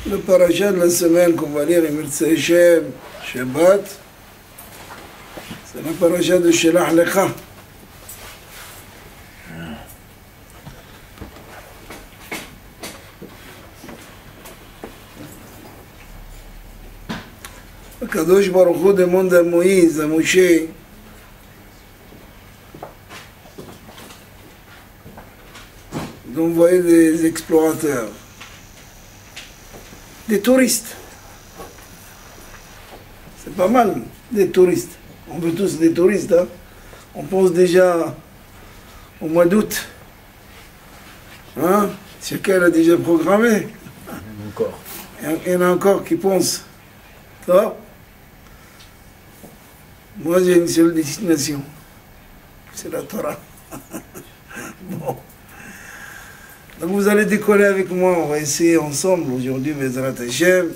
Le parasha de la semaine qu'on va lire, Mirtzeh Shem, Shabbat, c'est le parasha de Shelach Lecha. Kadosh Baruch Hu demande à Moïse, à Moshe, d'envoyer des explorateurs, des touristes. C'est pas mal, des touristes. On veut tous des touristes, hein? On pense déjà au mois d'août. Hein? Chacun l'a déjà programmé. Encore. Il y en a encore qui pensent. Ça? Moi, j'ai une seule destination. C'est la Torah. Bon. Donc vous allez décoller avec moi. On va essayer ensemble aujourd'hui, Bezrat Hashem.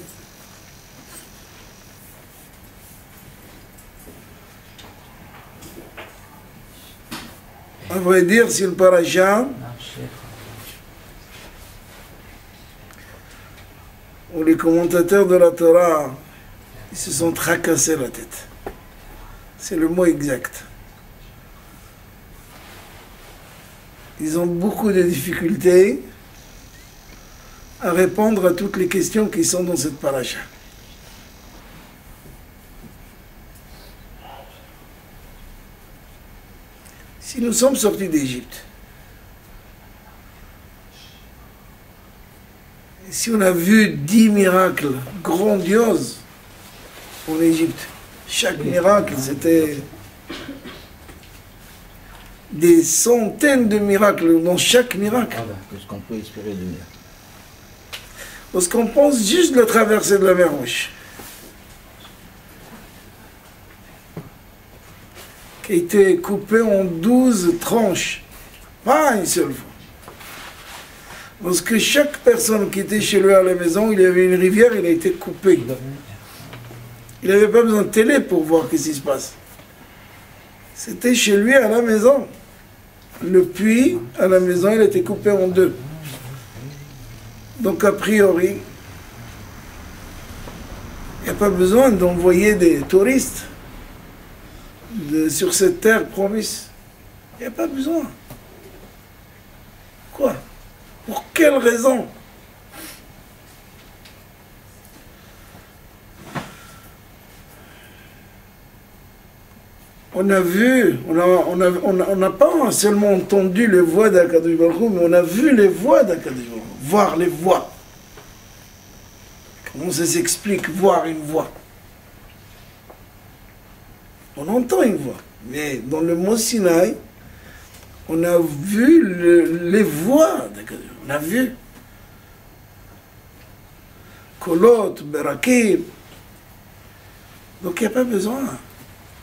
À vrai dire, c'est le parasha où les commentateurs de la Torah ils se sont tracassés la tête. C'est le mot exact. Ils ont beaucoup de difficultés à répondre à toutes les questions qui sont dans cette paracha. Si nous sommes sortis d'Égypte, si on a vu 10 miracles grandioses en Égypte, chaque miracle, c'était des centaines de miracles dans chaque miracle. Qu'est-ce qu'on peut espérer de mieux? Parce qu'on pense juste la traversée de la mer Rouge, qui a été coupée en 12 tranches, pas une seule fois. Parce que chaque personne qui était chez lui à la maison, il y avait une rivière, il a été coupé. Il n'avait pas besoin de télé pour voir ce qui se passe. C'était chez lui à la maison. Le puits à la maison, il a été coupé en deux. Donc a priori, il n'y a pas besoin d'envoyer des touristes sur cette terre promise. Il n'y a pas besoin. Quoi? Pour quelle raison? On a vu, on n'a pas seulement entendu les voix d'Akadosh Baruch Hu, mais on a vu les voix d'Akadosh Baruch Hu, voir les voix. Comment ça s'explique, voir une voix? On entend une voix, mais dans le mot Sinaï, on a vu les voix d'Akadosh Baruch Hu, on a vu. Kolot, Berakim. Donc il n'y a pas besoin.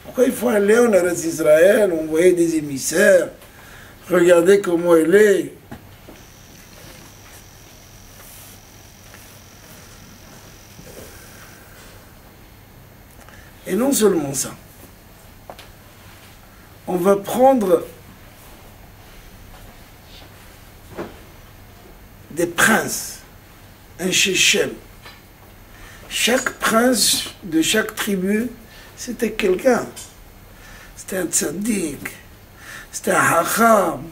Pourquoi il faut aller en Eretz Israël, envoyer des émissaires, regarder comment elle est? Et non seulement ça, on va prendre des princes, un Shechem. Chaque prince de chaque tribu, c'était quelqu'un. C'était un tzaddik, c'était un hacham.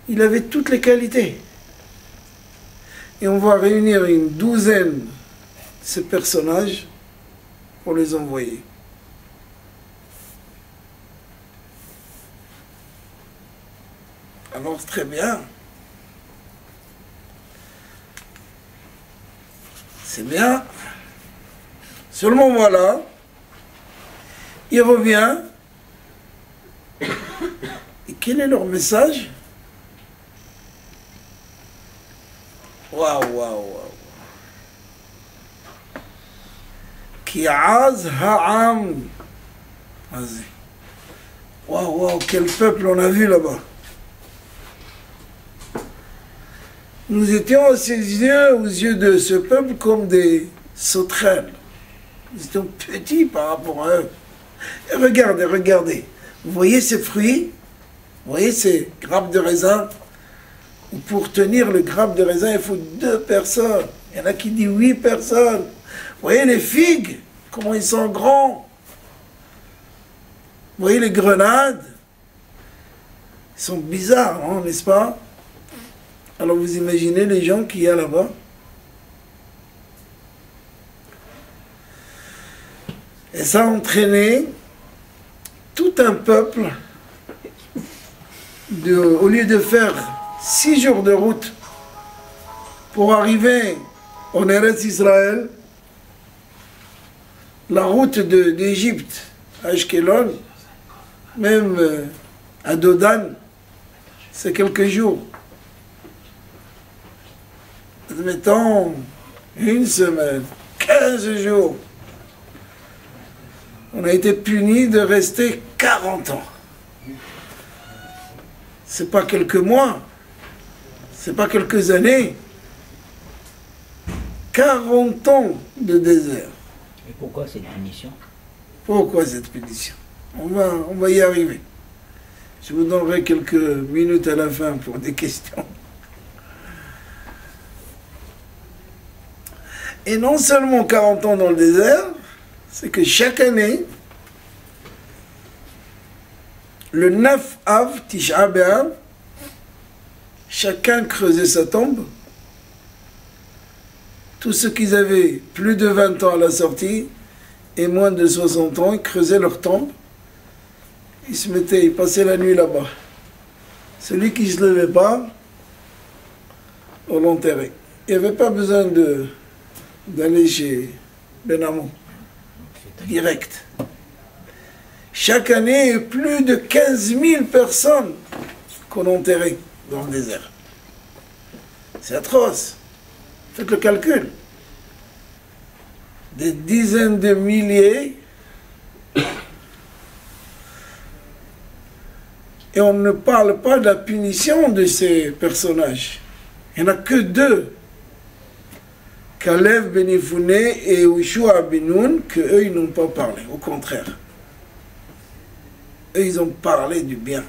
Il avait toutes les qualités. Et on va réunir une douzaine de ces personnages pour les envoyer. Alors, c'est très bien. C'est bien. Seulement voilà, il revient. Et quel est leur message? Waouh, waouh, waouh. Ki'az ha'am. Vas-y. Waouh, waouh, quel peuple on a vu là-bas. Nous étions aux yeux de ce peuple comme des sauterelles. Nous étions petits par rapport à eux. Et regardez, regardez. Vous voyez ces fruits? Vous voyez ces grappes de raisin? Pour tenir le grappe de raisin, il faut 2 personnes. Il y en a qui disent 8 personnes. Vous voyez les figues, comment ils sont grands. Vous voyez les grenades. Ils sont bizarres, hein, n'est-ce pas? Alors vous imaginez les gens qu'il y a là-bas. Et ça a entraîné tout un peuple, au lieu de faire 6 jours de route pour arriver en Eretz Israël, la route d'Égypte à Ashkelon, même à Dodan, c'est quelques jours. Admettons, 1 semaine, 15 jours. On a été punis de rester 40 ans. C'est pas quelques mois, c'est pas quelques années. 40 ans de désert. Et pourquoi cette punition? Pourquoi cette punition? On va y arriver. Je vous donnerai quelques minutes à la fin pour des questions. Et non seulement 40 ans dans le désert, c'est que chaque année, le 9 Av, Tisha B'Av, chacun creusait sa tombe. Tous ceux qui avaient plus de 20 ans à la sortie et moins de 60 ans, ils creusaient leur tombe. Ils passaient la nuit là-bas. Celui qui ne se levait pas, on l'enterrait. Il n'y avait pas besoin d'aller chez Ben Amon. Direct. Chaque année, plus de 15 000 personnes qu'on enterrait dans le désert. C'est atroce. Faites le calcul. Des dizaines de milliers. Et on ne parle pas de la punition de ces personnages. Il n'y en a que 2. Kalev ben Yefune et Ushua ben Nun, qu'eux, ils n'ont pas parlé. Au contraire. Eux, ils ont parlé du bien.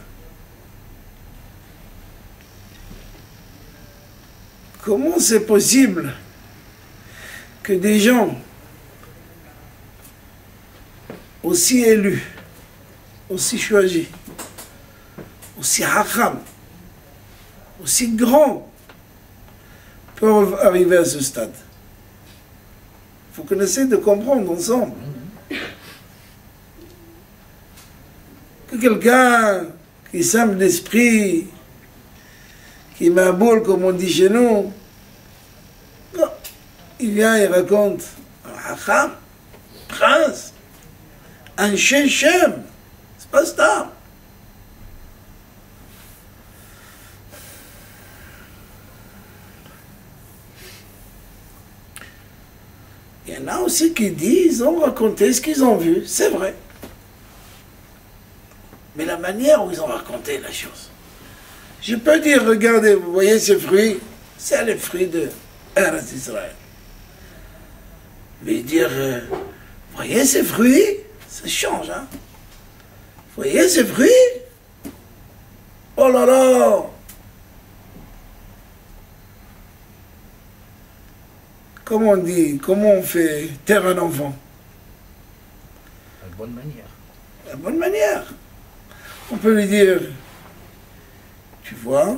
Comment c'est possible que des gens aussi élus, aussi choisis, aussi hacham, aussi grands, peuvent arriver à ce stade? Il faut qu'on essaie de comprendre ensemble. Que quelqu'un qui est simple d'esprit, qui met un bol, comme on dit chez nous, non, il vient et raconte un hacham, prince, un shechem, c'est pas ça. Il y en a aussi qui disent, ils ont raconté ce qu'ils ont vu, c'est vrai. Mais la manière où ils ont raconté la chose. Je peux dire, regardez, vous voyez ces fruits, c'est les fruits de Eretz Israël. Mais dire, vous voyez ces fruits, ça change, hein. Vous voyez ces fruits? Oh là là! Comment on dit, comment on fait taire un enfant? La bonne manière. La bonne manière. On peut lui dire, tu vois,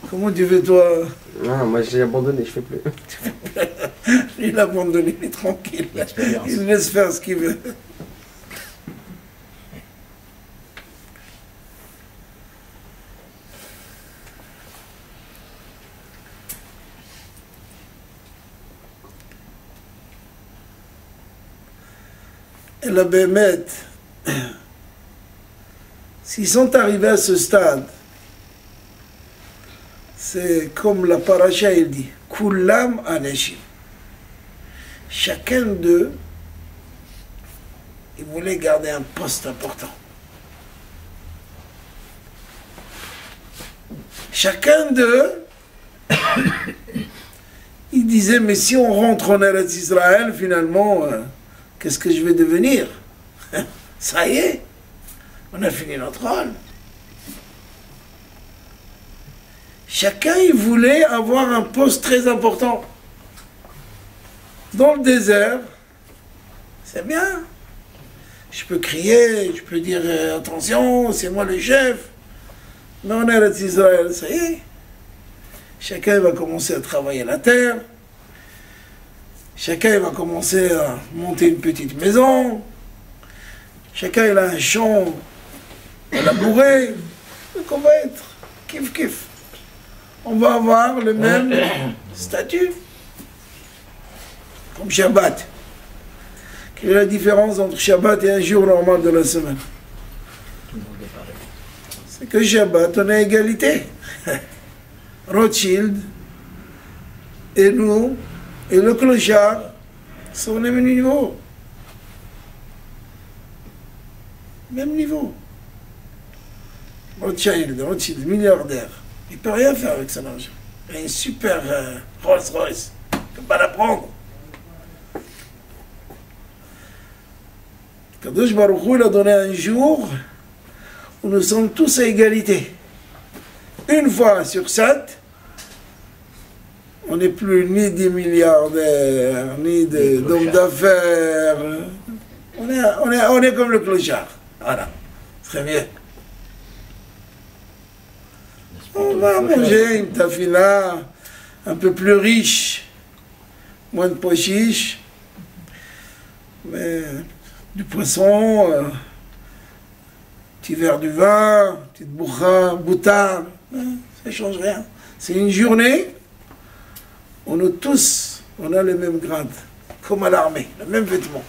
comment tu fais toi? Non, moi j'ai abandonné, je fais plus. Il a abandonné, il est tranquille. Il laisse faire ce qu'il veut. Et la bémette, s'ils sont arrivés à ce stade, c'est comme la paracha, il dit, Kulam Aneshim. Chacun d'eux, il voulait garder un poste important. Chacun d'eux, il disait, mais si on rentre en Eretz Israël, finalement, qu'est-ce que je vais devenir? Ça y est, on a fini notre rôle. Chacun, il voulait avoir un poste très important. Dans le désert, c'est bien. Je peux crier, je peux dire attention, c'est moi le chef. Mais on est à Israël, ça y est. Chacun va commencer à travailler la terre. Chacun va commencer à monter une petite maison. Chacun il a un champ à labourer. Donc on va être kiff kiff. On va avoir le même statut. Comme Shabbat. Quelle est la différence entre Shabbat et un jour normal de la semaine? Tout le monde est pareil. C'est que Shabbat, on a égalité. Rothschild et nous et le clochard sont au même niveau. Même niveau. Rothschild, milliardaire. Il ne peut rien faire avec son argent. Il a une super Rolls-Royce. Il ne peut pas la prendre. Kadosh Baruch Hu, il a donné un jour où nous sommes tous à égalité. Une fois sur 7, on n'est plus ni des milliardaires, ni d'hommes d'affaires. On est comme le clochard. Voilà. Très bien. On va manger une tafila un peu plus riche, moins de pois chiches, mais du poisson, petit verre de vin, petite boutade, ça ne change rien. C'est une journée où nous tous, on a le même grade, comme à l'armée, le même vêtement.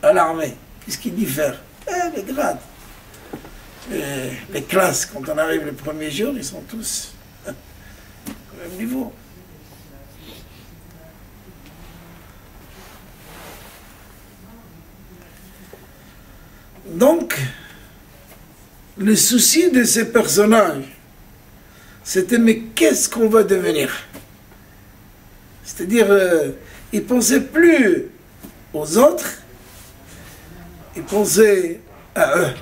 À l'armée, qu'est-ce qui diffère? Les grades. Les classes, quand on arrive le premier jour, ils sont tous au même niveau. Donc, le souci de ces personnages, c'était mais qu'est-ce qu'on va devenir? C'est-à-dire, ils ne pensaient plus aux autres, ils pensaient à eux.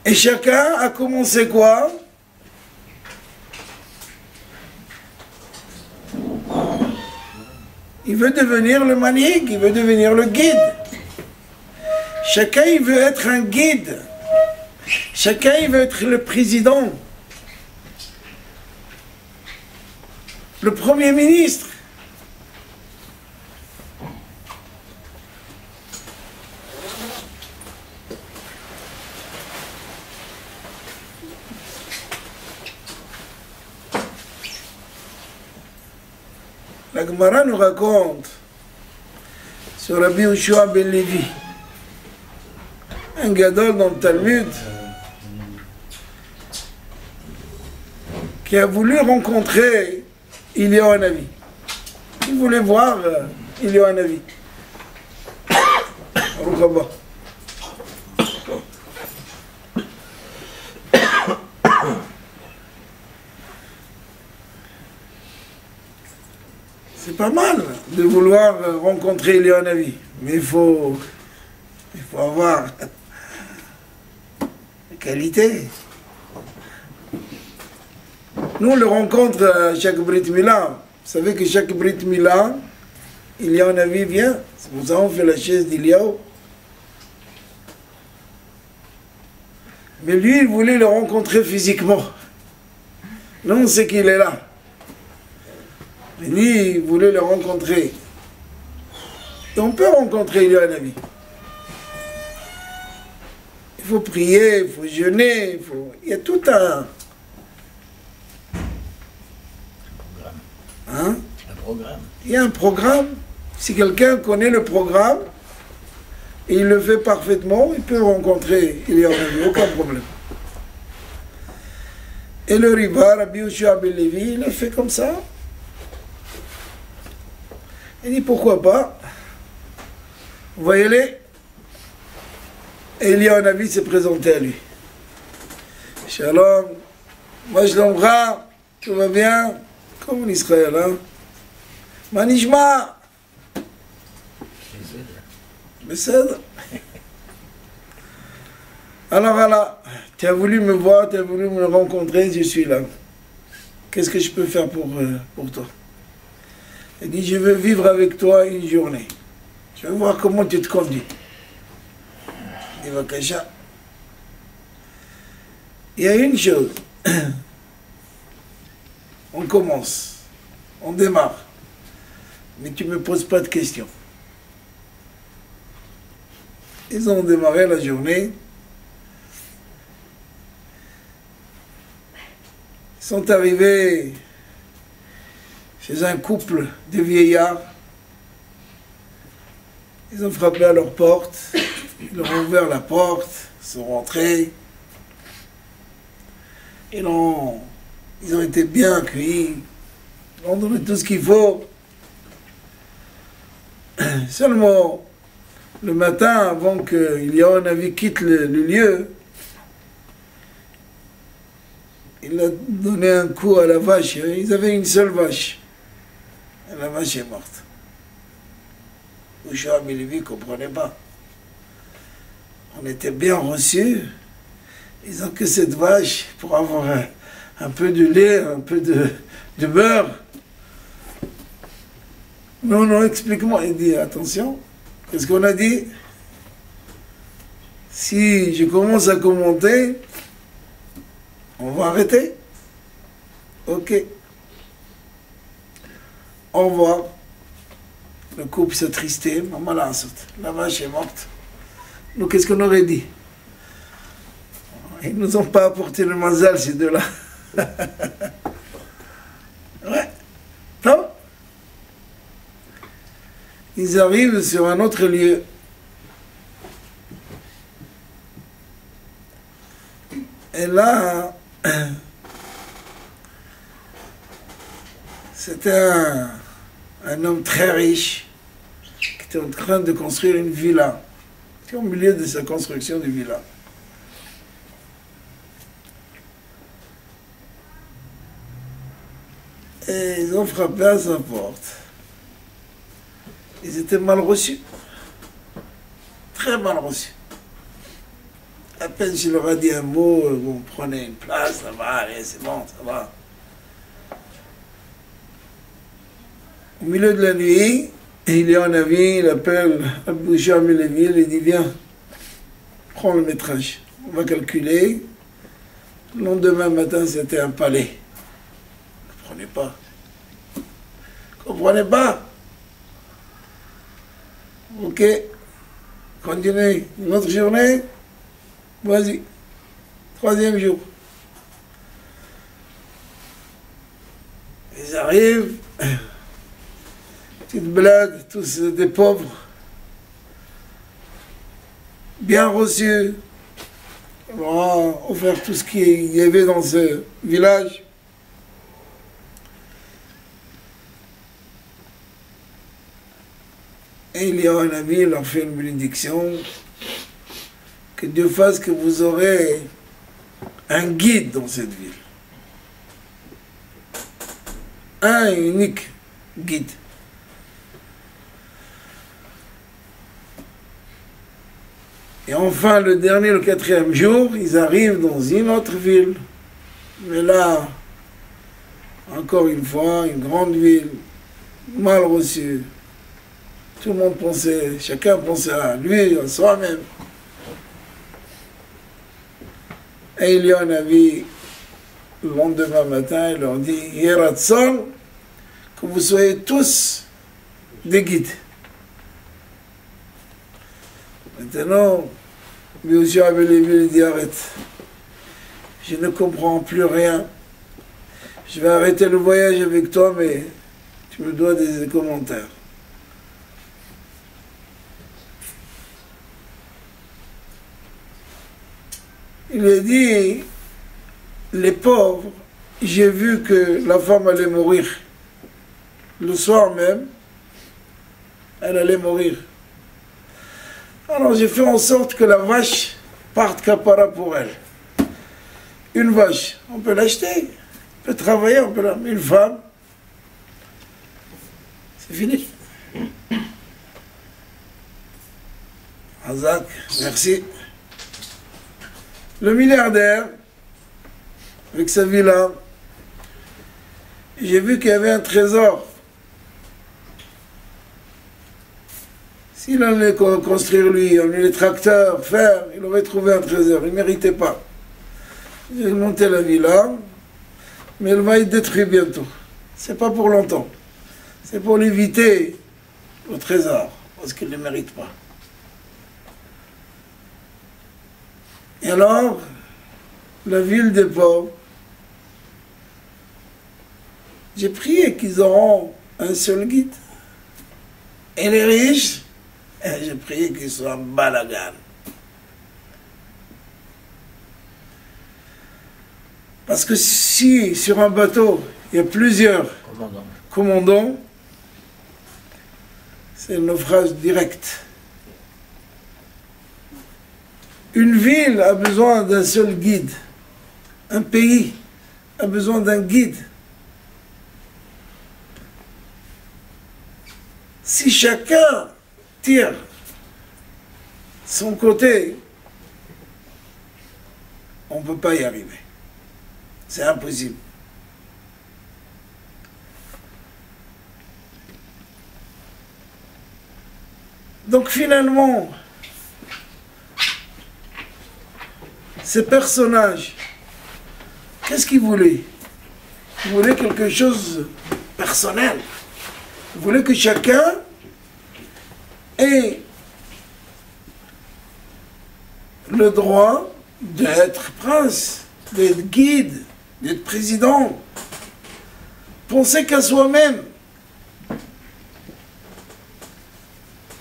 Et chacun a commencé quoi? Il veut devenir le manik, il veut devenir le guide. Chacun, il veut être un guide. Chacun, il veut être le président. Le premier ministre. La Gemara nous raconte sur Rabbi Yoshua ben Levi, un gadol dans le Talmud, qui a voulu rencontrer Eliyahu Hanavi. Il voulait voir Eliyahu Hanavi. C'est pas mal de vouloir rencontrer Eliyahu Hanavi, mais il faut avoir la qualité. Nous, on le rencontre à chaque Brit Mila. Vous savez que chaque Brit Mila, Eliyahu Hanavi vient. C'est pour ça qu'on fait la chaise d'Eliyahu. Mais lui, il voulait le rencontrer physiquement. Nous, on sait qu'il est là. Mais lui, il voulait le rencontrer. Et on peut rencontrer Eliyahu Hanavi. Il faut prier, il faut jeûner, il y a tout un... Hein? Un programme. Il y a un programme. Si quelqu'un connaît le programme, et il le fait parfaitement, il peut rencontrer Eliyahu Hanavi, aucun problème. Et le Riba, Rabbi Yoshua ben Levi, il le fait comme ça. Il dit pourquoi pas, vous voyez les, et Eliyahu Hanavi s'est présenté à lui. Shalom, moi je l'embrasse, tout va bien, comme en Israël, hein. Manishma. Besséder. Alors voilà, tu as voulu me voir, tu as voulu me rencontrer, je suis là. Qu'est-ce que je peux faire pour toi? Il dit, je veux vivre avec toi une journée. Je veux voir comment tu te conduis. Il dit, Vakasha. Il y a une chose. On commence, on démarre, mais tu ne me poses pas de questions. Ils ont démarré la journée. Ils sont arrivés chez un couple de vieillards. Ils ont frappé à leur porte, ils leur ont ouvert la porte, ils sont rentrés. Ils ont été bien accueillis, ils ont donné tout ce qu'il faut. Seulement, le matin, avant qu'il y ait un avis quitte le lieu, il a donné un coup à la vache. Ils avaient une seule vache. Et la vache est morte. Ushua Milevi ne comprenait pas. On était bien reçus. Ils ont que cette vache pour avoir un peu de lait, un peu de beurre. Non, non, explique-moi. Il dit, attention, qu'est-ce qu'on a dit? Si je commence à commenter, on va arrêter. Ok. Au revoir. Le couple s'attristait. Maman l'a sauté. La vache est morte. Nous, qu'est-ce qu'on aurait dit? Ils ne nous ont pas apporté le mazal, ces deux-là. Ouais. Non? Ils arrivent sur un autre lieu. Et là, c'était un homme très riche qui était en train de construire une villa. Il était au milieu de sa construction de villa. Et ils ont frappé à sa porte. Ils étaient mal reçus. Très mal reçus. À peine je leur ai dit un mot, bon, prenez une place, ça va, allez, c'est bon, ça va. Au milieu de la nuit, il y a un ami, il appelle Abou Sham Levi, il dit, viens, prends le métrage. On va calculer. Le lendemain matin, c'était un palais. Vous ne comprenez pas. Vous ne comprenez pas. Ok. Continuez. Une autre journée. Vas-y. Troisième jour. Ils arrivent. Petite blague, tous des pauvres. Bien reçus. On leur a offert tout ce qu'il y avait dans ce village. Et il y a un ami, il leur fait une bénédiction. Que Dieu fasse que vous aurez un guide dans cette ville. Un unique guide. Et enfin, le dernier, le quatrième jour, ils arrivent dans une autre ville. Mais là, encore une fois, une grande ville, mal reçue. Tout le monde pensait, chacun pensait à lui, à soi-même. Et il y a un avis, le lendemain matin, il leur dit, Yeratson, que vous soyez tous des guides. Maintenant, Yoshua Levi dit, arrête, je ne comprends plus rien. Je vais arrêter le voyage avec toi, mais tu me dois des commentaires. Il a dit, les pauvres, j'ai vu que la femme allait mourir. Le soir même, elle allait mourir. Alors j'ai fait en sorte que la vache parte capara pour elle. Une vache, on peut l'acheter, on peut travailler, on peut la... Une femme, C'est fini. Hazak, merci. Le milliardaire, avec sa villa, j'ai vu qu'il y avait un trésor. S'il allait construire lui, emmener les tracteurs, faire, il aurait trouvé un trésor. Il ne méritait pas. J'ai monté la villa, mais elle va être détruite bientôt. C'est pas pour longtemps. C'est pour l'éviter au trésor, parce qu'il ne le mérite pas. Et alors, la ville des pauvres, j'ai prié qu'ils auront un seul guide. Et les riches, j'ai prié qu'ils soient en balagan. Parce que si sur un bateau, il y a plusieurs commandants, c'est un naufrage direct. Une ville a besoin d'un seul guide. Un pays a besoin d'un guide. Si chacun tire son côté, on ne peut pas y arriver. C'est impossible. Donc finalement, ces personnages, qu'est-ce qu'ils voulaient? Ils voulaient quelque chose de personnel. Ils voulaient que chacun ait le droit d'être prince, d'être guide, d'être président. Penser qu'à soi-même.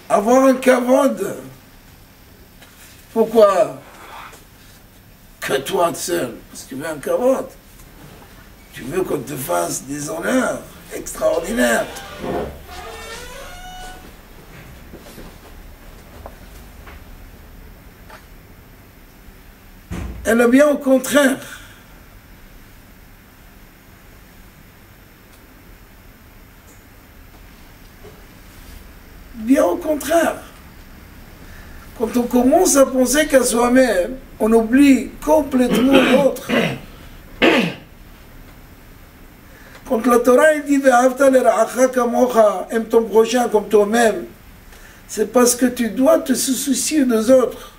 Avoir un kavod. Pourquoi que toi seul? Parce que tu veux un kavod. Tu veux qu'on te fasse des honneurs extraordinaires. Elle a bien au contraire. Bien au contraire. Quand on commence à penser qu'à soi-même, on oublie complètement l'autre. Quand la Torah dit aime ton prochain comme toi-même, c'est parce que tu dois te soucier des autres.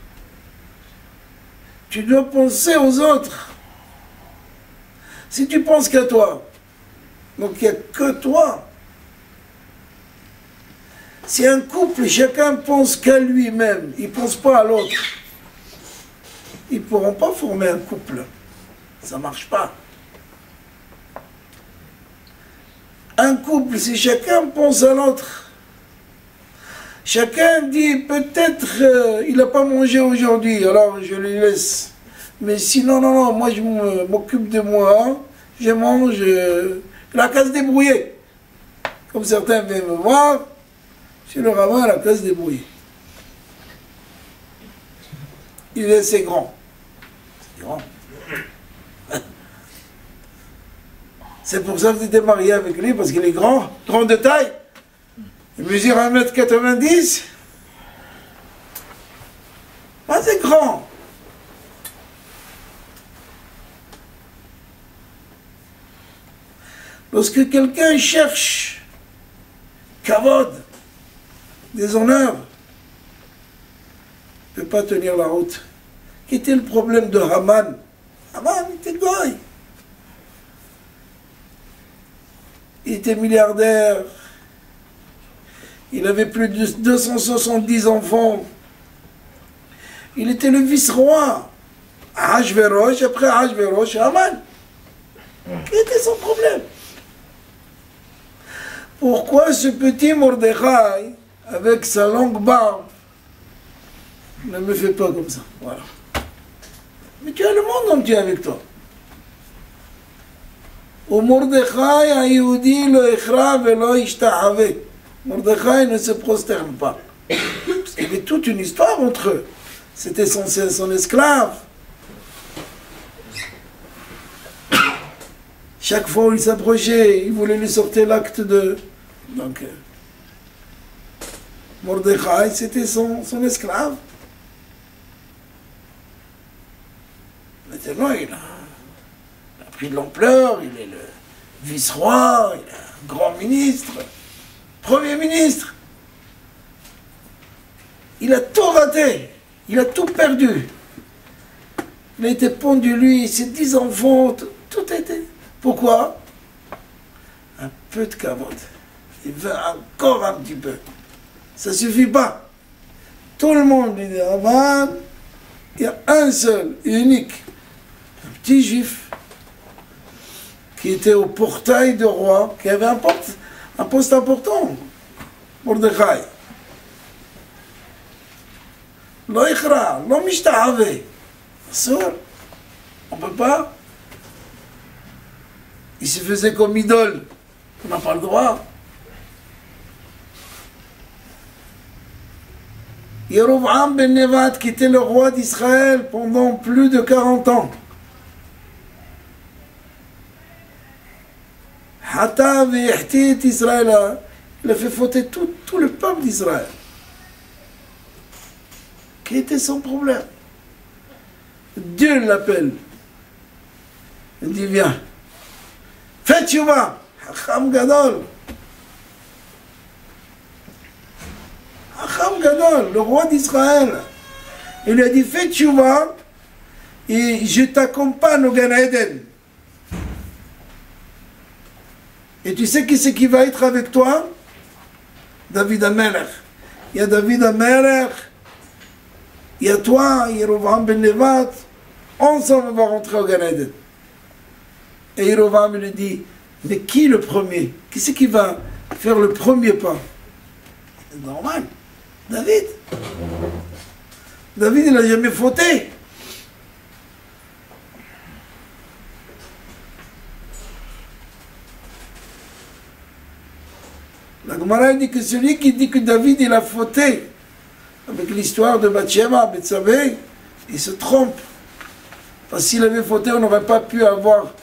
Tu dois penser aux autres. Si tu penses qu'à toi, donc il n'y a que toi. Si un couple, chacun pense qu'à lui-même, il ne pense pas à l'autre, ils ne pourront pas former un couple. Ça ne marche pas. Un couple, si chacun pense à l'autre, chacun dit peut-être il n'a pas mangé aujourd'hui, alors je lui laisse. Mais sinon, non, moi je m'occupe de moi, je mange, la case débrouillée. Comme certains viennent me voir, je leur ramène la case débrouillée. Il est assez grand. C'est grand. C'est pour ça que tu étais marié avec lui, parce qu'il est grand, grand de taille. Il mesure 1m90. Ah, c'est grand. Lorsque quelqu'un cherche kavod, des honneurs, ne peut pas tenir la route. Quel était le problème de Haman? Haman était goy. Il était milliardaire. Il avait plus de 270 enfants. Il était le vice-roi. Ahashverosh, après Ahashverosh, Haman. Quel était son problème? Pourquoi ce petit Mordechai, avec sa longue barbe, ne me fait pas comme ça? Voilà. Mais tu as le monde entier avec toi. Mordechai Ayehudi lo ichra velo ishtahave. Mordechai ne se prosterne pas. Parce qu'il y avait toute une histoire entre eux. C'était son esclave. Chaque fois où il s'approchait, il voulait lui sortir l'acte de... Donc, Mordechai, c'était son esclave. Maintenant, il a pris de l'ampleur, il est le vice-roi, il est un grand ministre, premier ministre. Il a tout raté, il a tout perdu. Il a été pendu, lui, ses 10 enfants, tout a été. Pourquoi? Un peu de kavod. Il veut encore un petit peu. Ça ne suffit pas. Tout le monde lui dit, Aman, il y a un seul, unique, un petit juif, qui était au portail de roi, qui avait un poste important, Mordechai. Lo ikhra, lo mishtahave. Sourd. On ne peut pas. Il se faisait comme idole. On n'a pas le droit. Yerovam ben Nevat, qui était le roi d'Israël pendant plus de 40 ans. Hata ve'ihtit Israël, il a fait fauter tout le peuple d'Israël. Quel était son problème? Dieu l'appelle. Il dit, viens. Fais tchouva. Hacham Gadol. Hacham Gadol, le roi d'Israël. Il lui a dit, fais tchouva et je t'accompagne au Gan Eden. Et tu sais qui c'est qui va être avec toi? David Amelech. Il y a David Amelech. Il y a toi, Yerovam ben Nevat. Ensemble, on va rentrer au Gan Eden. Et Yerovam lui dit, mais qui le premier? Qui c'est qui va faire le premier pas? C'est normal. David. David, il n'a jamais fauté. La Gemara dit que celui qui dit que David, il a fauté avec l'histoire de Bathsheba, Bethsabée, il se trompe. Parce que s'il avait fauté, on n'aurait pas pu avoir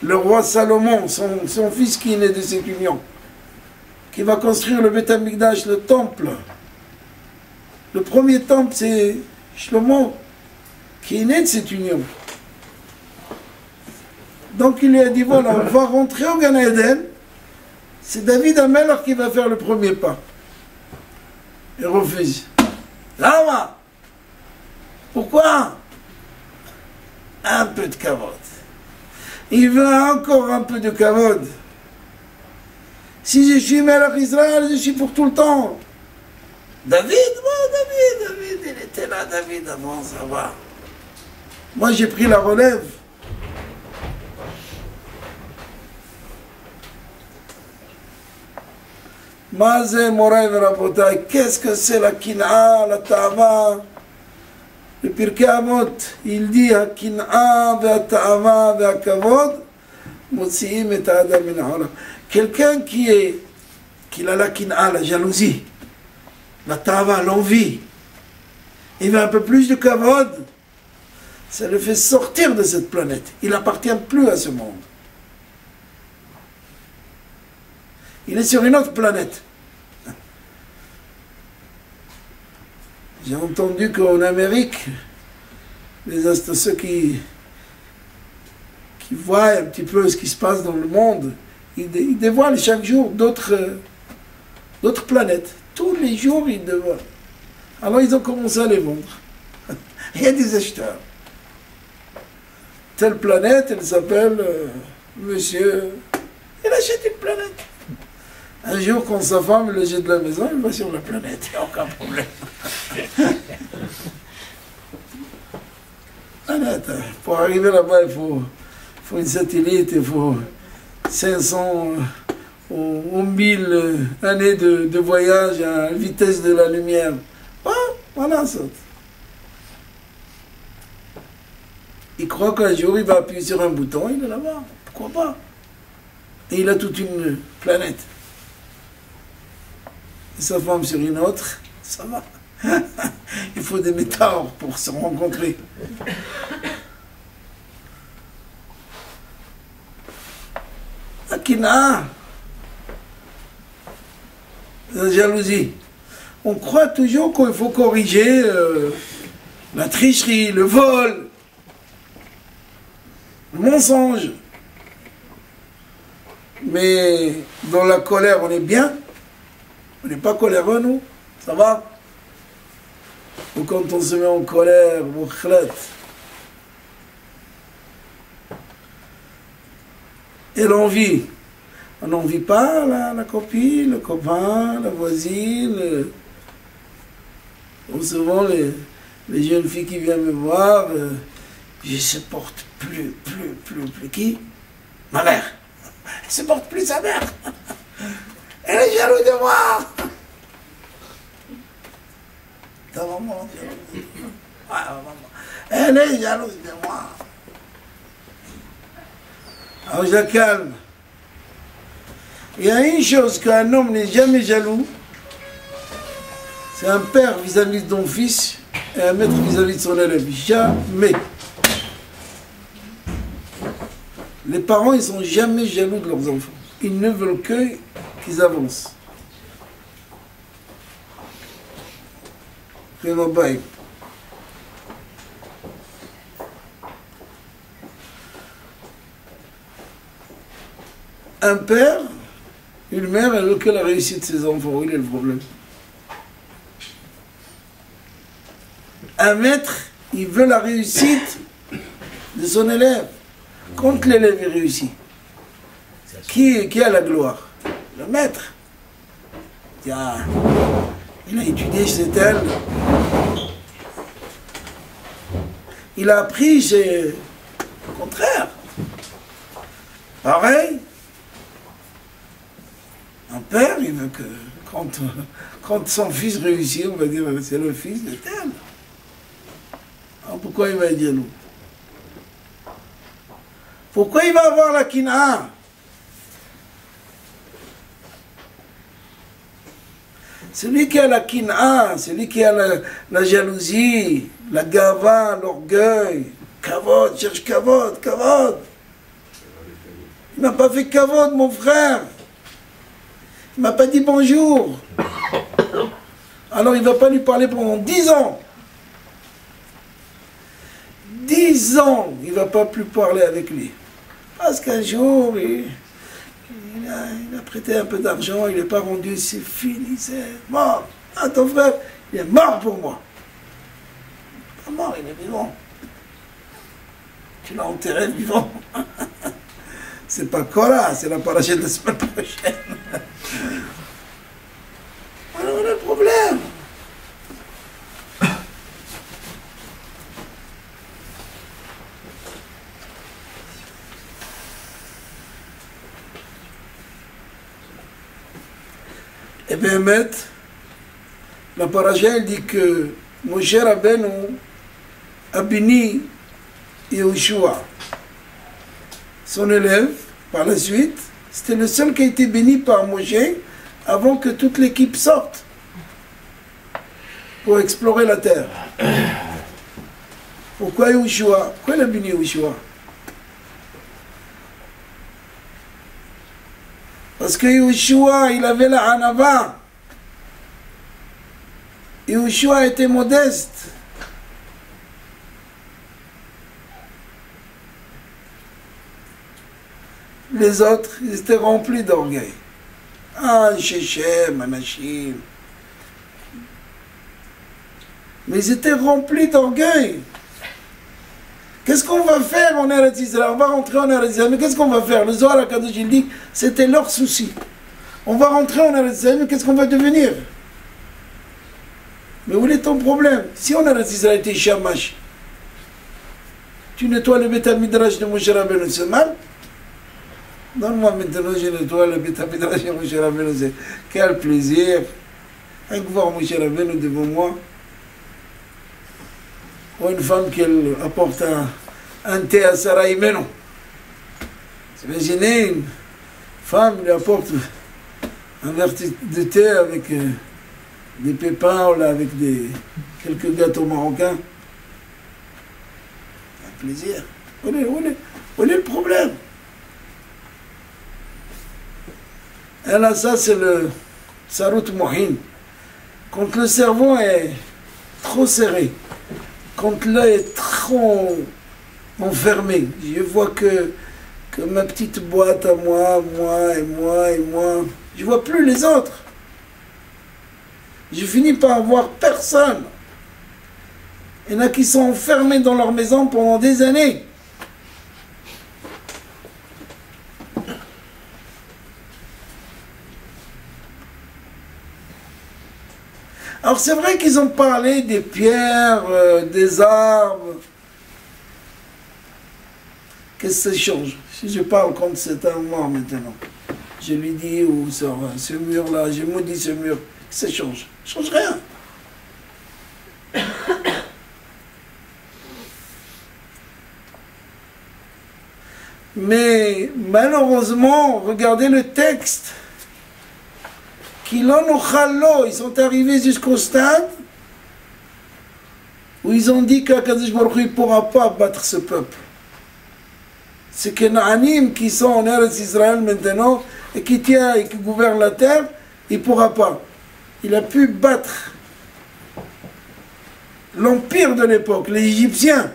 le roi Salomon, son fils qui est né de cette union, qui va construire le Beth Amikdash, le temple. Le premier temple, c'est Shlomo, qui est né de cette union. Donc il lui a dit, voilà, on va rentrer au Gan Eden, c'est David Amelech qui va faire le premier pas. Il refuse. Lama. Pourquoi? Un peu de kavod. Il veut encore un peu de kavod. Si je suis Melech Israël, je suis pour tout le temps. David, David, il était là, David, avant, ça va. Moi, j'ai pris la relève. Mazé, Moray, Rabotai, qu'est-ce que c'est la Kina, la Ta'ava? Le Pirkei Avot, il dit la Kina, la Ta'ava, la Kavod, Motsiim et Adam min ha'olam. Quelqu'un qui a la Kina, la jalousie, la Ta'ava, l'envie, il veut un peu plus de Kavod, ça le fait sortir de cette planète. Il n'appartient plus à ce monde. Il est sur une autre planète. J'ai entendu qu'en Amérique, ceux qui voient un petit peu ce qui se passe dans le monde, ils dévoilent chaque jour d'autres planètes. Tous les jours, ils dévoilent. Alors, ils ont commencé à les vendre. Il y a des acheteurs. Telle planète, elle s'appelle Monsieur. Il achète une planète. Un jour, quand sa femme le jette de la maison, il va sur la planète, il n'y a aucun problème. Pour arriver là-bas, il faut une satellite, il faut 500 ou 1000 années de voyage à la vitesse de la lumière. Voilà ça. Il croit qu'un jour, il va appuyer sur un bouton, il est là-bas. Pourquoi pas? Et il a toute une planète. Et sa femme sur une autre, ça va. Il faut des météores pour se rencontrer. La kina, la jalousie. on croit toujours qu'il faut corriger la tricherie, le vol, le mensonge. Mais dans la colère, on est bien. On n'est pas coléreux, nous. Ça va? Ou quand on se met en colère, on khlat. Et l'envie. On n'envie pas la copine, le copain, la voisine. Ou souvent, les jeunes filles qui viennent me voir, je ne supporte plus. Qui? Ma mère. Elle ne supporte plus sa mère. Elle est jalouse de moi. Ta maman est jalouse de moi. Ouais, maman. Elle est jalouse de moi. Alors je la calme. Il y a une chose qu'un homme n'est jamais jaloux, c'est un père vis-à-vis de son fils et un maître vis-à-vis de son élève. Jamais. Les parents, ils ne sont jamais jaloux de leurs enfants. Ils ne veulent que qu'ils avancent. Un père, une mère, elle veut que la réussite de ses enfants. Il est le problème. Un maître, il veut la réussite de son élève. Quand l'élève est réussi, qui a la gloire? Le maître. Il a étudié chez elle. Il a appris chez... Au contraire. Pareil. Un père, il veut que quand son fils réussit, on va dire c'est le fils de tel. Alors pourquoi il va être jaloux? Pourquoi il va avoir la kina? Celui qui a la kina, celui qui a la jalousie, la gava, l'orgueil, kavod, cherche kavod. Il n'a pas fait kavod, mon frère. Il ne m'a pas dit bonjour. Alors il ne va pas lui parler pendant 10 ans. 10 ans, il ne va pas plus parler avec lui. Parce qu'un jour, il a prêté un peu d'argent, il n'est pas rendu, c'est fini, c'est mort. Ah, ton frère, il est mort pour moi. Pas mort, il est vivant. Tu l'as enterré vivant. C'est pas Korah, c'est la paracha de la semaine prochaine. Voilà le problème. Et bien, la paracha, elle dit que Moshe Rabbeinu a béni Yehoshua, son élève, par la suite. C'était le seul qui a été béni par Moshe avant que toute l'équipe sorte pour explorer la terre. Pourquoi Yehoshua? Pourquoi il a béni Yehoshua? Parce que Yehoshua, il avait la hanava. Yehoshua était modeste. Les autres, ils étaient remplis d'orgueil. Ah, Shechem, Anachim. Mais ils étaient remplis d'orgueil. Qu'est-ce qu'on va faire en Eretz Israël? On va rentrer en Eretz Israël, mais qu'est-ce qu'on va faire? Le Zohar HaKadosh, il dit, c'était leur souci. On va rentrer en Eretz Israël, mais qu'est-ce qu'on va devenir? Mais où est ton problème? Si en Eretz Israël était Shamash, tu nettoies le Beth Midrash de Moshe Rabbeinu, c'est mal? Donne-moi maintenant, je nettoie le Beth Midrash de Moshe Rabbeinu, quel plaisir! Rien que voir Moshe Rabbeinu devant moi. Ou une femme qui apporte un thé à Sarah Imenu. Imaginez une femme qui apporte un verre de thé avec des pépins ou là, avec quelques gâteaux marocains. Un plaisir. Où est le problème? Et là, ça c'est le Sarut Mohin. Quand le cerveau est trop serré, quand l'œil est trop enfermé, je vois que ma petite boîte à moi, je vois plus les autres. Je finis par voir personne. Il y en a qui sont enfermés dans leur maison pendant des années. Alors c'est vrai qu'ils ont parlé des pierres, des arbres. Qu'est-ce que ça change? Si je parle comme c'est un mort maintenant, je lui dis, ou sur ce mur-là, je maudis ce mur, qu'est-ce que ça change? Ça ne change rien. Mais malheureusement, regardez le texte. Ils sont arrivés jusqu'au stade où ils ont dit qu'Akadosh Baruch Hu ne pourra pas battre ce peuple. C'est que Naanim qui sont en Eretz Israël maintenant et qui tient et qui gouverne la terre, il ne pourra pas. Il a pu battre l'empire de l'époque, les Égyptiens,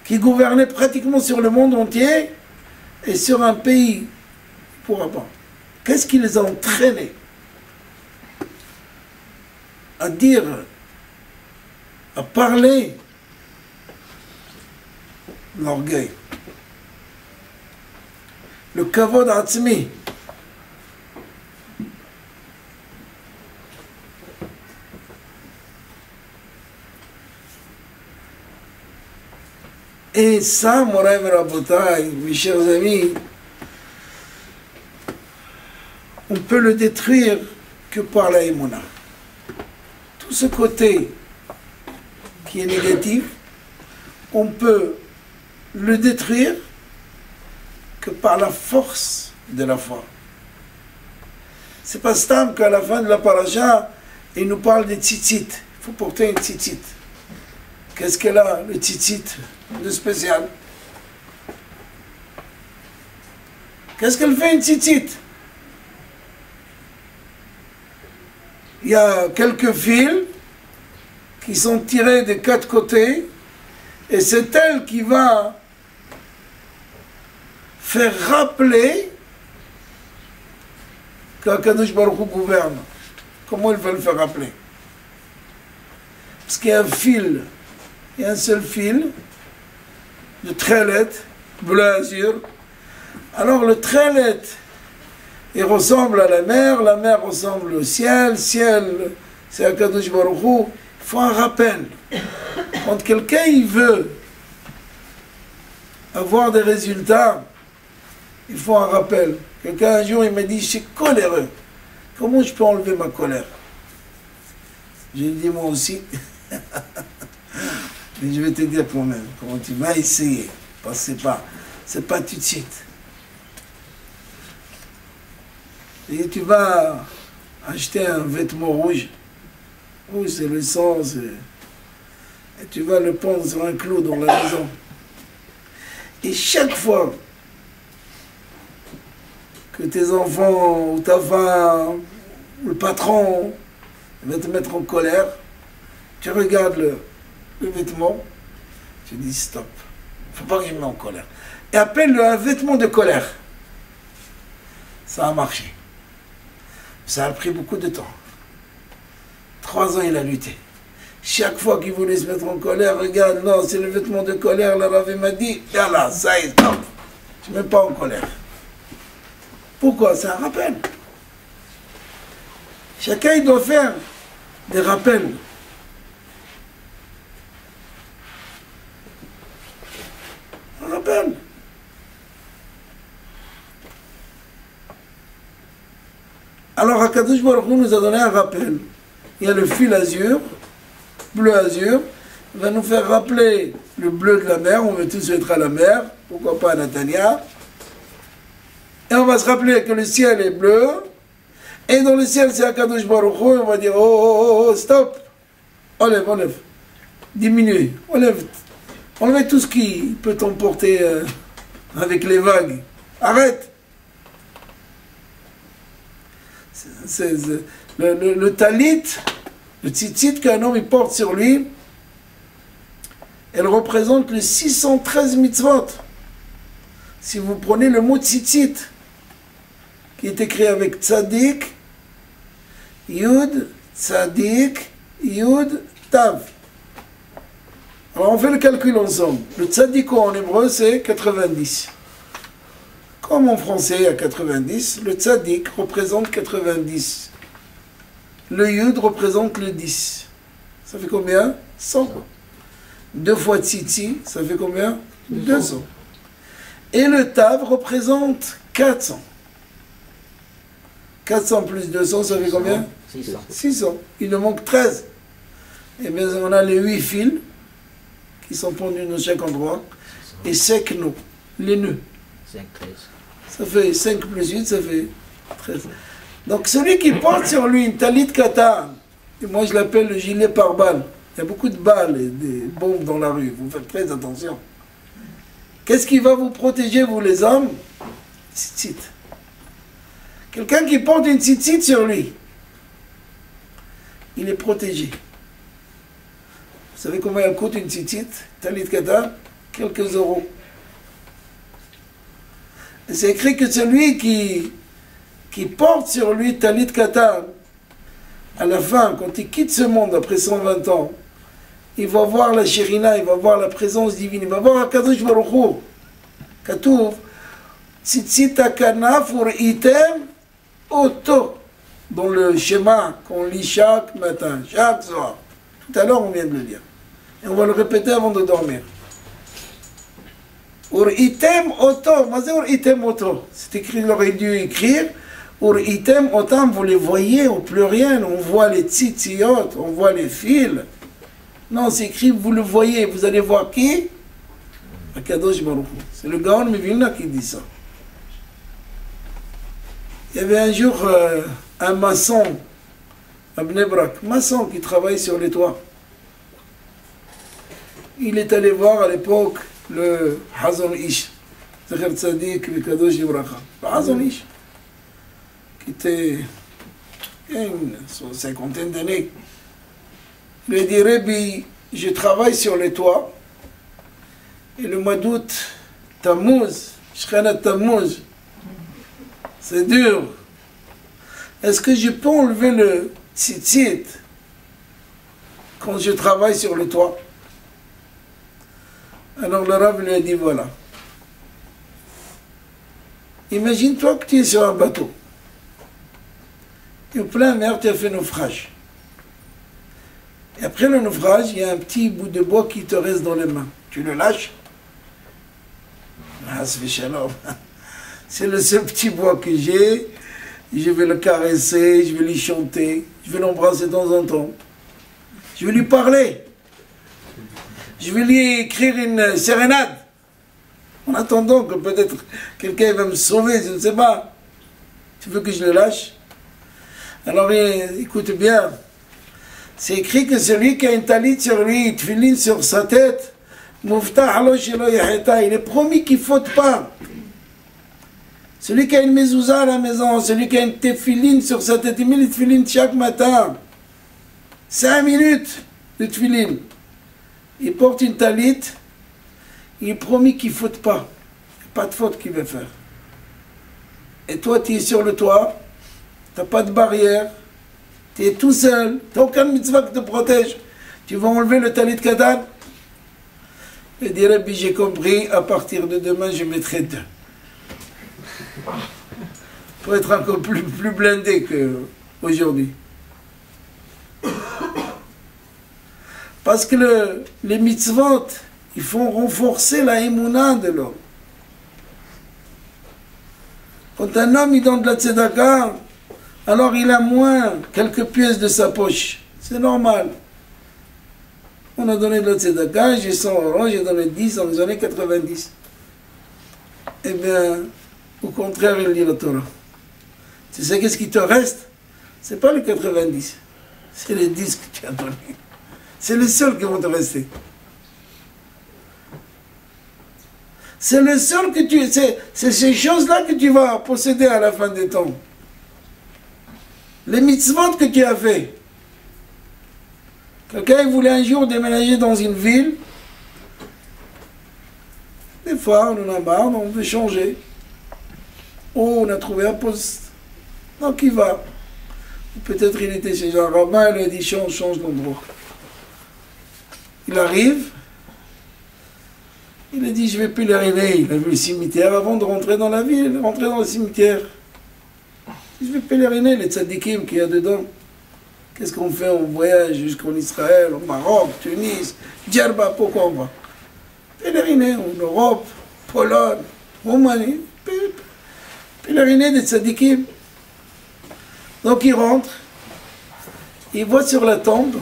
qui gouvernaient pratiquement sur le monde entier et sur un pays. Il ne pourra pas. Qu'est-ce qui les a entraînés à dire, à parler l'orgueil, le kavod atzmi, et ça, Moray Rabotai, mes chers amis, on peut le détruire que par la émouna. Tout ce côté qui est négatif, on peut le détruire que par la force de la foi. C'est pas Stam qu'à la fin de la paracha, il nous parle des tzitzit. Il faut porter une tzitzit. Qu'est-ce qu'elle a, le tzitzit, de spécial? Qu'est-ce qu'elle fait, une tzitzit? Il y a quelques fils qui sont tirés des quatre côtés et c'est elle qui va faire rappeler qu'Akadosh Baruch Hu gouverne. Comment elle va le faire rappeler? Parce qu'il y a un fil, il y a un seul fil de trélet, bleu azur. Alors le trélet, il ressemble à la mer ressemble au ciel, c'est Akadosh Baruch Hu. Il faut un rappel. Quand quelqu'un il veut avoir des résultats, il faut un rappel. Quelqu'un un jour il m'a dit, je suis coléreux. Comment je peux enlever ma colère? J'ai dit moi aussi. Mais je vais te dire quand même, comment tu vas essayer. Parce que c'est pas tout de suite. Et tu vas acheter un vêtement rouge. Rouge, c'est le sang. Et tu vas le pendre sur un clou dans la maison. Et chaque fois que tes enfants, ou ta femme, ou le patron va te mettre en colère, tu regardes le vêtement, tu dis stop. Il ne faut pas que je me mette en colère. Et appelle-le un vêtement de colère. Ça a marché. Ça a pris beaucoup de temps. 3 ans, il a lutté. Chaque fois qu'il voulait se mettre en colère, regarde, non, c'est le vêtement de colère, le Rav m'a dit, là, ça y est, stop. Je ne me mets pas en colère. Pourquoi? C'est un rappel. Chacun, il doit faire des rappels. Un rappel. Alors, Akadosh Baruch Hu nous a donné un rappel. Il y a le fil azur, bleu azur, il va nous faire rappeler le bleu de la mer, on veut tous être à la mer, pourquoi pas à Natania. Et on va se rappeler que le ciel est bleu, et dans le ciel c'est Akadosh Baruch Hu, on va dire oh, stop, enlève, diminue, enlève tout ce qui peut t'emporter avec les vagues, arrête. Le talit, le tzitzit qu'un homme il porte sur lui, elle représente les 613 mitzvot. Si vous prenez le mot tzitzit, qui est écrit avec tzadik, yud, tzadik, yud, tav. Alors on fait le calcul ensemble. Le tzadiko en hébreu c'est 90. Comme en français il y a 90, le tzadik représente 90. Le yud représente le 10. Ça fait combien? 100. 2 fois tzitzi, ça fait combien? 200. Et le tav représente 400. 400 plus 200, ça fait combien? 600. 600. Il nous manque 13. Et bien on a les 8 fils qui sont pendus dans chaque endroit. Et 5 nœuds, les nœuds. 5, 13. Ça fait 5 plus 8, ça fait 13. Donc celui qui porte sur lui une talit katan, et moi je l'appelle le gilet pare-balles. Il y a beaucoup de balles et des bombes dans la rue, vous faites très attention. Qu'est-ce qui va vous protéger, vous les hommes? Tzitzit. Quelqu'un qui porte une tzitzit sur lui, il est protégé. Vous savez combien elle coûte une tzitzit, talit katan? Quelques euros. Et c'est écrit que celui qui porte sur lui talit katan, à la fin, quand il quitte ce monde après 120 ans, il va voir la shérina, il va voir la présence divine, il va voir Akadosh Baruch Hu. Katuv, tzitzit hakanaf uritem oto, dans le schéma qu'on lit chaque matin, chaque soir. Tout à l'heure, on vient de le lire. Et on va le répéter avant de dormir. Uritem oto, mazé uritem oto. C'est écrit, il aurait dû écrire. Uritem otam, vous les voyez au pluriel, on voit les tzitziyot, on voit les fils. Non, c'est écrit, vous le voyez, vous allez voir qui? Akadosh Baruch Hu. C'est le Gaon Mivilna qui dit ça. Il y avait un jour un maçon à Bnei Brak, maçon qui travaille sur les toits. Il est allé voir à l'époque le Hazon Ish, Zecher Tzadik Vikadosh Yibracha. Le Hazon Ish, qui était il y a une cinquantaine d'années. Il lui a dit, Rebbi, je travaille sur les toits, et le mois d'août, Tammuz, Shkhanat Tammuz, c'est dur. Est-ce que je peux enlever le tzitzit quand je travaille sur le toit? Alors le Rav lui a dit, voilà. Imagine-toi que tu es sur un bateau. Et au plein mer, tu as fait naufrage. Et après le naufrage, il y a un petit bout de bois qui te reste dans les mains. Tu le lâches? Ah, c'est le seul petit bois que j'ai. Je vais le caresser, je vais lui chanter, je vais l'embrasser de temps en temps. Je vais lui parler. Je vais lui écrire une sérénade. En attendant que peut-être quelqu'un va me sauver, je ne sais pas. Tu veux que je le lâche? Alors écoute bien. C'est écrit que celui qui a une talit sur lui, une tefilin sur sa tête, il est promis qu'il ne faute pas. Celui qui a une mezouza à la maison, celui qui a une tefilin sur sa tête, il met les tefilin chaque matin. 5 minutes de tefilin. Il porte une talit, il est promis qu'il ne faute pas. Il n'y a pas de faute qu'il va faire. Et toi, tu es sur le toit, tu n'as pas de barrière, tu es tout seul, tu n'as aucun mitzvah qui te protège. Tu vas enlever le talit katan? Et dire, Rabbi, j'ai compris, à partir de demain, je mettrai 2. Pour être encore plus blindé qu'aujourd'hui. Parce que les mitzvot, ils font renforcer la émouna de l'homme. Quand un homme il donne de la tzedaka, alors il a moins quelques pièces de sa poche. C'est normal. On a donné de la tzedaka, j'ai 100 euros, j'ai donné 10 dans les années 90. Eh bien, au contraire, il lit la Torah. Tu sais qu'est-ce qui te reste? C'est pas les 90, c'est les 10 que tu as donnés. C'est les seuls qui vont te rester. C'est le seul que tu... C'est ces choses-là que tu vas posséder à la fin des temps. Les mitzvot que tu as fait. Quelqu'un voulait un jour déménager dans une ville. Des fois, on en a marre, on veut changer. Oh, on a trouvé un poste. Donc il va. Peut-être il était chez un rabbin, il lui a dit change d'endroit. Il arrive. Il a dit je vais pèleriner. Il a vu le cimetière avant de rentrer dans la ville, rentrer dans le cimetière. Je vais pèleriner les tzadikim qu'il y a dedans. Qu'est-ce qu'on fait? On voyage jusqu'en Israël, au Maroc, Tunis, Djerba, pourquoi on va? Pèleriner en Europe, Pologne, Roumanie, pèleriner des tzadikim. Donc il rentre, il voit sur la tombe,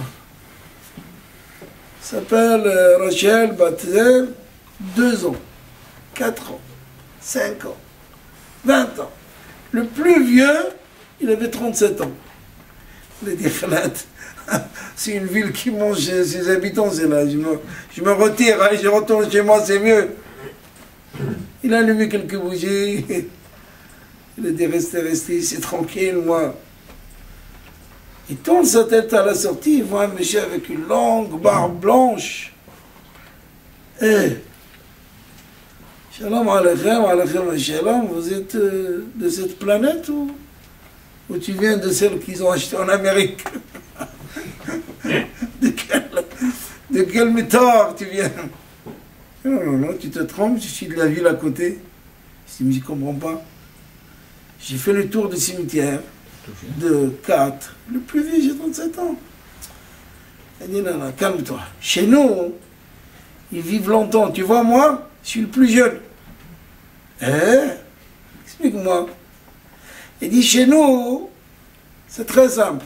s'appelle Rachel Batzer, 2 ans, 4 ans, 5 ans, 20 ans. Le plus vieux, il avait 37 ans. Il a dit, c'est une ville qui mange ses habitants, c'est là. Je me retire, allez, je retourne chez moi, c'est mieux. Il a allumé quelques bougies. Il a dit, restez, c'est tranquille, moi. Il tourne sa tête à la sortie, il voit un monsieur avec une longue barbe blanche. Shalom alechem, shalom, vous êtes de cette planète ou tu viens de celle qu'ils ont achetée en Amérique? de quel méthode tu viens? Non, tu te trompes, je suis de la ville à côté. Je dis, mais je ne comprends pas. J'ai fait le tour du cimetière de 4. Le plus vieux, j'ai 37 ans. Il dit, non, calme-toi. Chez nous, ils vivent longtemps. Tu vois, moi, je suis le plus jeune. Explique-moi. Il dit, chez nous, c'est très simple.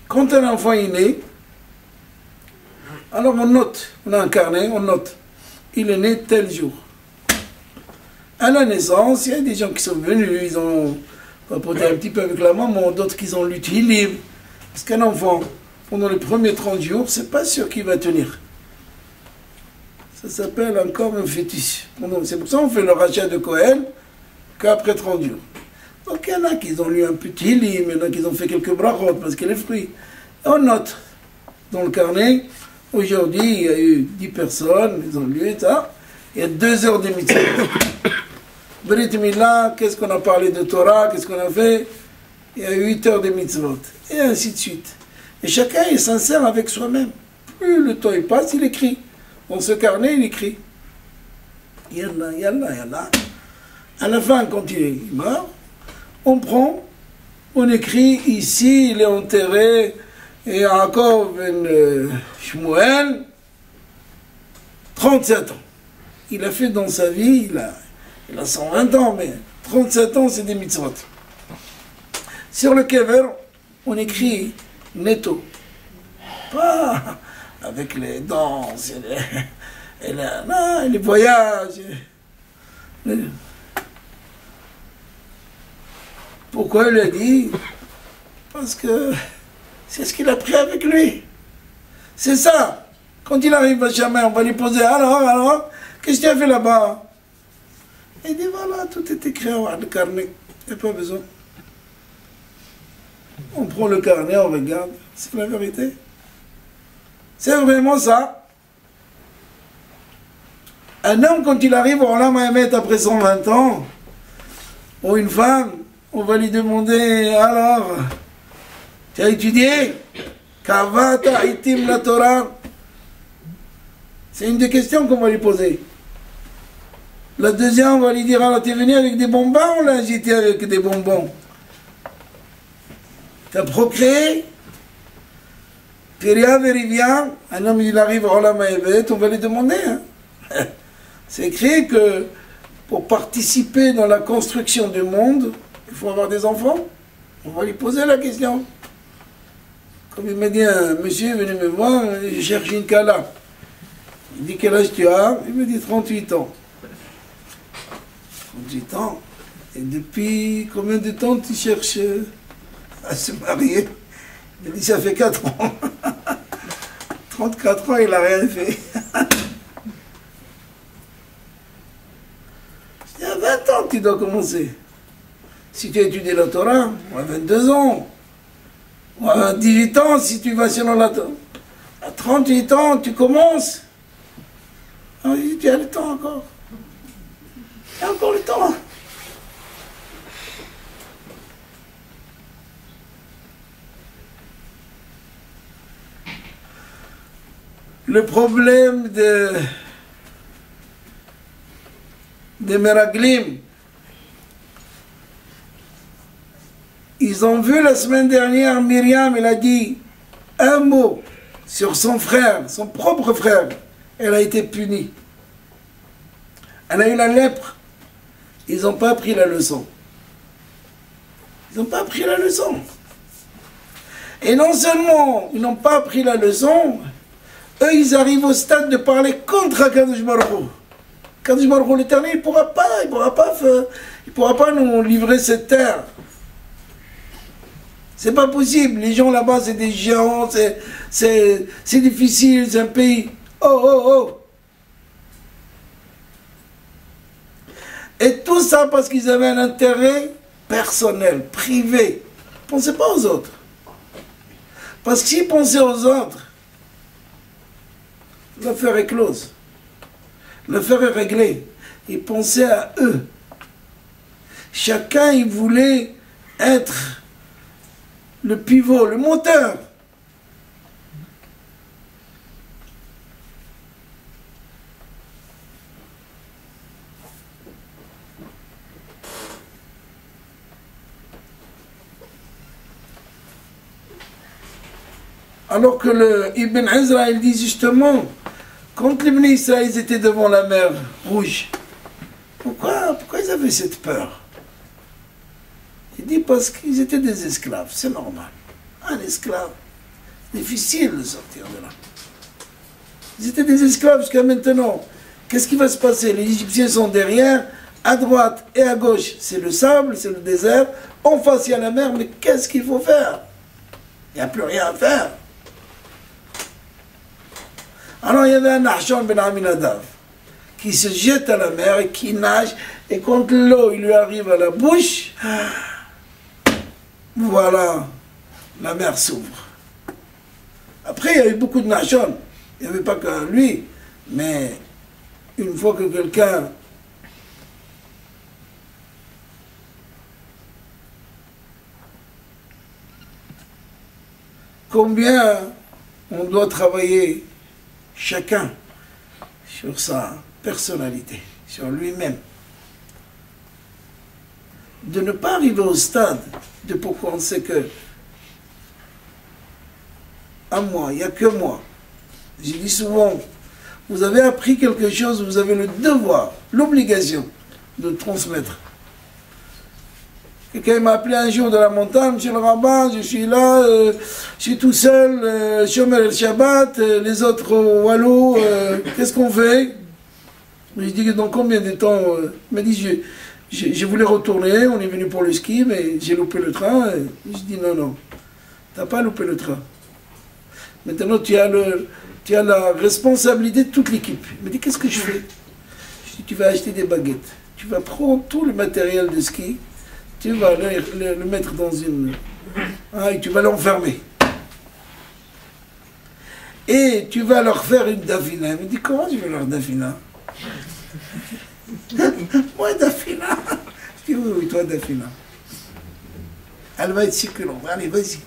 Quand un enfant est né, alors on note. On a un carnet, on note. Il est né tel jour. À la naissance, il y a des gens qui sont venus, ils ont papoté un petit peu avec la maman, d'autres qui ont lu livre. Parce qu'un enfant, pendant les premiers 30 jours, c'est pas sûr qu'il va tenir. Ça s'appelle encore un fœtus. C'est pour ça qu'on fait le rachat de Kohen qu'après 30 jours. Donc il y en a qui ont lu un petit livre, il y en a qui ont fait quelques brachot parce que les fruits. On note dans le carnet, aujourd'hui il y a eu 10 personnes, ils ont lu ça. Il y a 2 heures de mitzvot. Brit Mila, qu'est-ce qu'on a parlé de Torah, qu'est-ce qu'on a fait? Il y a 8 heures de mitzvot. Et ainsi de suite. Et chacun est sincère avec soi-même. Plus le temps il passe, il écrit. Dans ce carnet, il écrit. Yallah. À la fin, quand il meurt, on prend, on écrit ici, il est enterré, et Yaakov ben Shmuel, 37 ans. Il a fait dans sa vie, il a 120 ans, mais 37 ans, c'est des mitzvot. Sur le kever, on écrit netto. Pas avec les danses, et les voyages. Pourquoi il a dit? Parce que c'est ce qu'il a pris avec lui. C'est ça. Quand il arrive à Shaman, on va lui poser, alors, qu'est-ce que tu as fait là-bas? Il dit, voilà, tout est écrit dans le carnet. Il n'y a pas besoin. On prend le carnet, on regarde. C'est la vérité. C'est vraiment ça. Un homme, quand il arrive au Olam Haemet après 120 ans, ou une femme, on va lui demander, alors, tu as étudié? Kavata itim la Torah? C'est une des questions qu'on va lui poser. La deuxième, on va lui dire, alors, tu es venu avec des bonbons ou là, j'étais avec des bonbons? Tu as procréé? Piria Verivia, un homme, il arrive au Olam Haemet, on va lui demander. Hein. C'est écrit que pour participer dans la construction du monde, il faut avoir des enfants. On va lui poser la question. Comme il m'a dit, un monsieur est venu me voir, je cherche une kala. Il dit, quel âge tu as? Il me dit 38 ans. 38 ans. Et depuis combien de temps tu cherches à se marier? Il dit, ça fait 4 ans. 34 ans, il n'a rien fait. Il y a 20 ans que tu dois commencer. Si tu as étudié la Torah, à 22 ans. À 18 ans, si tu vas selon la... À 38 ans, tu commences. Ah, tu as le temps encore. Il y a encore le temps. Le problème des Meraglim, ils ont vu la semaine dernière, Myriam, elle a dit un mot sur son frère, son propre frère. Elle a été punie. Elle a eu la lèpre. Ils n'ont pas appris la leçon. Ils n'ont pas appris la leçon. Et non seulement ils n'ont pas appris la leçon, eux, ils arrivent au stade de parler contre Akadosh Baruch Hu. Akadosh Baruch Hu, l'Éternel, il ne pourra pas nous livrer cette terre. C'est pas possible. Les gens là-bas, c'est des géants, c'est difficile, c'est un pays. Oh. Et tout ça parce qu'ils avaient un intérêt personnel, privé. Ils ne pensaient pas aux autres. Parce que s'ils pensaient aux autres, l'affaire est close. L'affaire est réglée. Ils pensaient à eux. Chacun, il voulait être le pivot, le moteur. Alors que le Ibn Ezra, il dit justement, quand les Ibn Israël ils étaient devant la mer Rouge, pourquoi ils avaient cette peur? Il dit parce qu'ils étaient des esclaves, c'est normal. Un esclave, difficile de sortir de là. Ils étaient des esclaves jusqu'à maintenant. Qu'est-ce qui va se passer? Les Égyptiens sont derrière, à droite et à gauche, c'est le sable, c'est le désert. En face, il y a la mer, mais qu'est-ce qu'il faut faire? Il n'y a plus rien à faire. Alors il y avait un Nahshon ben Aminadav qui se jette à la mer et qui nage, et quand l'eau il lui arrive à la bouche, voilà, la mer s'ouvre. Après il y a eu beaucoup de Nahshon, il n'y avait pas que lui, mais une fois que quelqu'un combien on doit travailler chacun sur sa personnalité, sur lui-même. De ne pas arriver au stade de pourquoi on sait que à moi, il n'y a que moi. J'ai dit souvent, vous avez appris quelque chose, vous avez le devoir, l'obligation de transmettre. Quelqu'un m'a appelé un jour de la montagne, monsieur le rabbin, je suis là, je suis tout seul, Shomer el Shabbat, les autres au Wallo, qu'est-ce qu'on fait? Je dis dans combien de temps? Il m'a dit, je voulais retourner, on est venu pour le ski, mais j'ai loupé le train. Je dis non, tu n'as pas loupé le train. Maintenant tu as la responsabilité de toute l'équipe. Il m'a dit, qu'est-ce que je fais? Je dis, tu vas acheter des baguettes, tu vas prendre tout le matériel de ski, tu vas le mettre dans une... et tu vas l'enfermer. Et tu vas leur faire une dafina. Il me dit, comment je vais leur dafina? Moi, dafina. Je dis, oui, toi, dafina. Elle va être succulente. Allez, vas-y.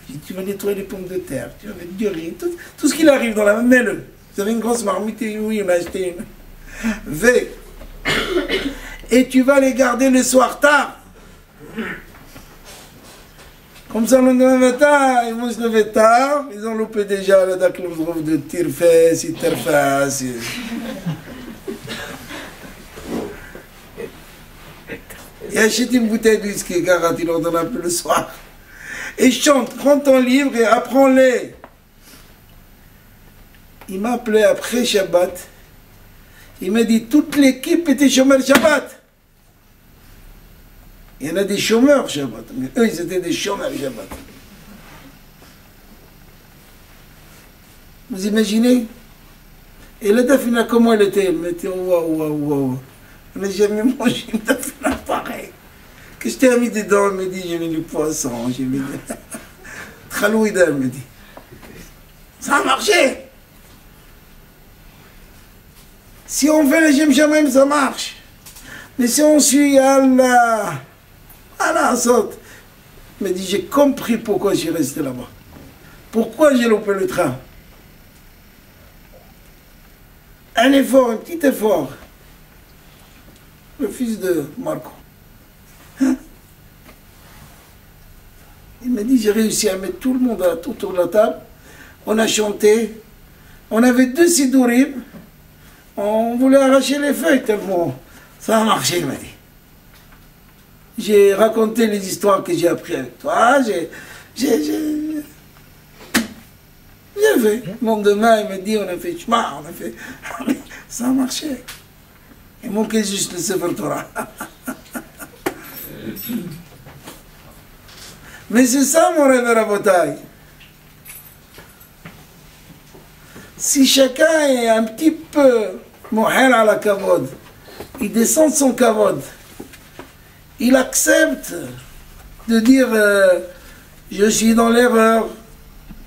Je dis, tu vas nettoyer les pommes de terre, tu vas mettre du riz, tout ce qu'il arrive dans la main, mets-le. Vous avez une grosse marmite, oui, on a acheté une. V. Et tu vas les garder le soir tard. Comme ça, le lendemain matin, ils vont se lever tard. Ils ont loupé déjà la Daklouzrov de Tirfes, Iterfas. Et achète une bouteille de whisky, car il leur donne un peu le soir. Et chante, prends ton livre et apprends-les. Il m'a appelé après Shabbat. Il m'a dit, toute l'équipe était chômeur Shabbat. Il y en a des chômeurs Shabbat, mais eux, ils étaient des chômeurs Shabbat. Vous imaginez? Et la dafina, comment elle était? Elle me dit, waouh. On n'a jamais mangé une dafina pareille. Que je t'ai mis dedans, elle me dit, j'ai mis du poisson, j'ai mis Khalouida, elle me dit. Ça a marché. Si on fait les Shem Shamim, ça marche. Mais si on suit Allah, Allah saute. Il me dit, j'ai compris pourquoi j'ai resté là-bas. Pourquoi j'ai loupé le train. Un effort, un petit effort. Le fils de Marco. Hein? Il m'a dit, j'ai réussi à mettre tout le monde autour de la table. On a chanté. On avait 2 sidourim. On voulait arracher les feuilles tellement ça a marché, il m'a dit. J'ai raconté les histoires que j'ai apprises avec toi. J'ai fait. Le lendemain, il m'a dit, on a fait Shema, on a fait... Ça a marché. Il manquait juste le Sefer Torah. Mais c'est ça mon rêve à bataille. Si chacun est un petit peu mohel à la kavod, il descend de son kavod, il accepte de dire je suis dans l'erreur,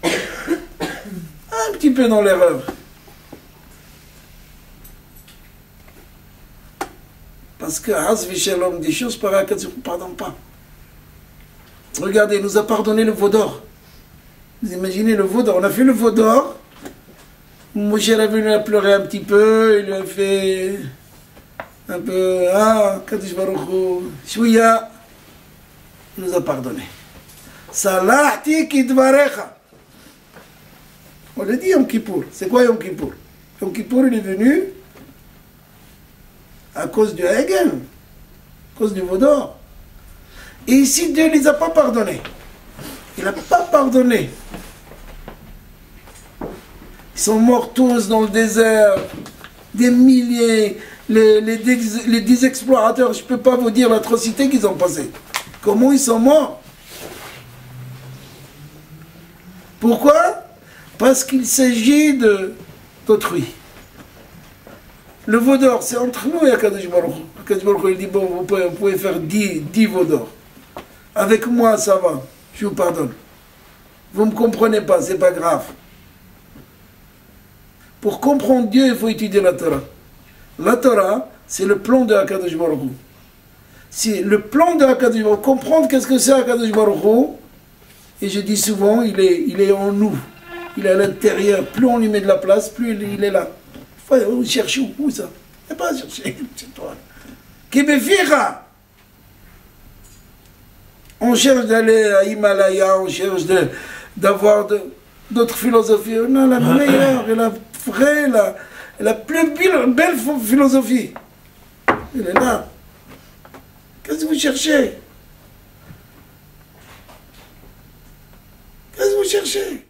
un petit peu dans l'erreur. Parce que Hasvi Shalom, des choses pareilles, ne pardonne pas. Regardez, il nous a pardonné le veau d'or. Vous imaginez le veau d'or, on a fait le veau d'or. Moshe Rabbeinu a pleuré un petit peu, il lui a fait un peu, Kadosh Baruch Hu, Shouya, il nous a pardonné. Salahti kidvarecha. On l'a dit Yom Kippour. C'est quoi Yom Kippour? Yom Kippour, il est venu à cause du Hegel, à cause du veau d'or. Et ici, Dieu ne les a pas pardonnés. Il n'a pas pardonné. Ils sont morts tous dans le désert, des milliers, les 10 explorateurs, je ne peux pas vous dire l'atrocité qu'ils ont passée. Comment ils sont morts? Pourquoi? Parce qu'il s'agit d'autrui. Le veau d'or, c'est entre nous et Akadosh Baruch Hu. Akadosh Baruch Hu, il dit, bon, vous pouvez faire 10 veaux d'or. Avec moi, ça va, je vous pardonne. Vous ne me comprenez pas, c'est pas grave. Pour comprendre Dieu, il faut étudier la Torah. La Torah, c'est le plan de Akadosh Baruch Hu. C'est le plan de Akadosh Baruch Hu. Comprendre qu'est-ce que c'est Akadosh Baruch Hu, et je dis souvent, il est en nous. Il est à l'intérieur. Plus on lui met de la place, plus il est là. On cherche où ça? Il n'y a pas à chercher, c'est toi. Kibefira. On cherche d'aller à Himalaya, on cherche d'avoir d'autres philosophies. On a la meilleure et la vraie, la plus belle philosophie. Elle est là. Qu'est-ce que vous cherchez? Qu'est-ce que vous cherchez?